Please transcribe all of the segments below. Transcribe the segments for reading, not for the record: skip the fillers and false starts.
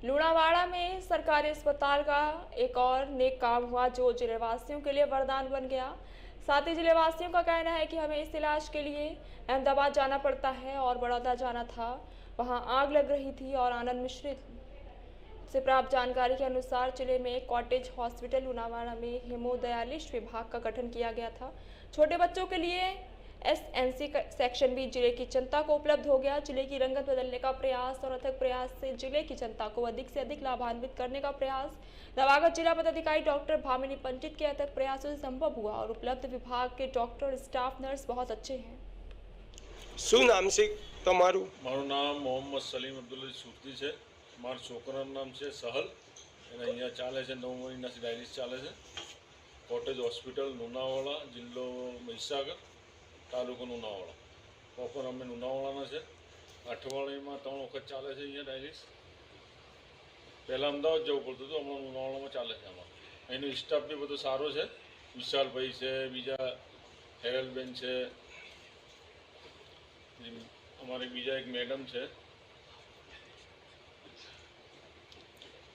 लुणावाड़ा में सरकारी अस्पताल का एक और नेक काम हुआ जो जिलेवासियों के लिए वरदान बन गया। साथ ही जिलेवासियों का कहना है कि हमें इस इलाज के लिए अहमदाबाद जाना पड़ता है और बड़ौदा जाना था, वहां आग लग रही थी और आनंद मिश्रित से प्राप्त जानकारी के अनुसार जिले में कॉटेज हॉस्पिटल लुणावाड़ा में हेमोडायलिसिस विभाग का गठन किया गया था। छोटे बच्चों के लिए एसएनसी सेक्शन भी जिले की जनता को उपलब्ध हो गया। जिले की रंगत बदलने का प्रयास और अथक प्रयास से जिले की जनता को अधिक से अधिक लाभान्वित करने का प्रयास नवागत जिला पदाधिकारी डॉक्टर भामिनी पंडित के अथक प्रयासों से संभव हुआ और उपलब्ध विभाग के डॉक्टर स्टाफ नर्स बहुत अच्छे हैं। શું નામ છે તમારું? મારું નામ મોહમ્મદ સલીમ અબ્દુલ્લા સુરતી છે. મારા છોકરાનું નામ છે સહલ. એને અહીંયા ચાલે છે 9 મહિનાથી ડાયાલિસિસ ચાલે છે. કોટેજ હોસ્પિટલ લુણાવાડા, જિલ્લો મહીસાગર, તાલુકો લુણાવાડા. પ્રોપર અમે લુણાવાડાના છે. અઠવાડિયામાં 3 વખત ચાલે છે અહીંયા ડાયાલિસિસ. પહેલાં અમદાવાદ જવું પડતું હતું, હમણાં લુણાવાડામાં ચાલે છે. આમાં અહીંનો સ્ટાફ બી બધો સારો છે. વિશાલભાઈ છે, બીજા હેરલબેન છે, અમારી બીજા એક મેડમ છે.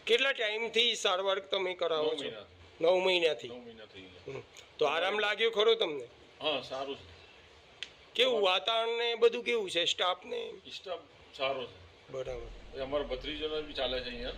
કેટલા ટાઈમથી સારવાર તમે કરાવો 9 છો? મહિનાથી 9 મહિનાથી. 9 મહિના થઈ ગયા. તો આરામ લાગ્યો ખરો તમને? હા, સારું છે. કેવું વાતાવરણ ને બધું કેવું છે? સ્ટાફ ને સ્ટાફ સારો છે. બરાબર. અમારા ભત્રીજોને બી ચાલે છે અહીંયા.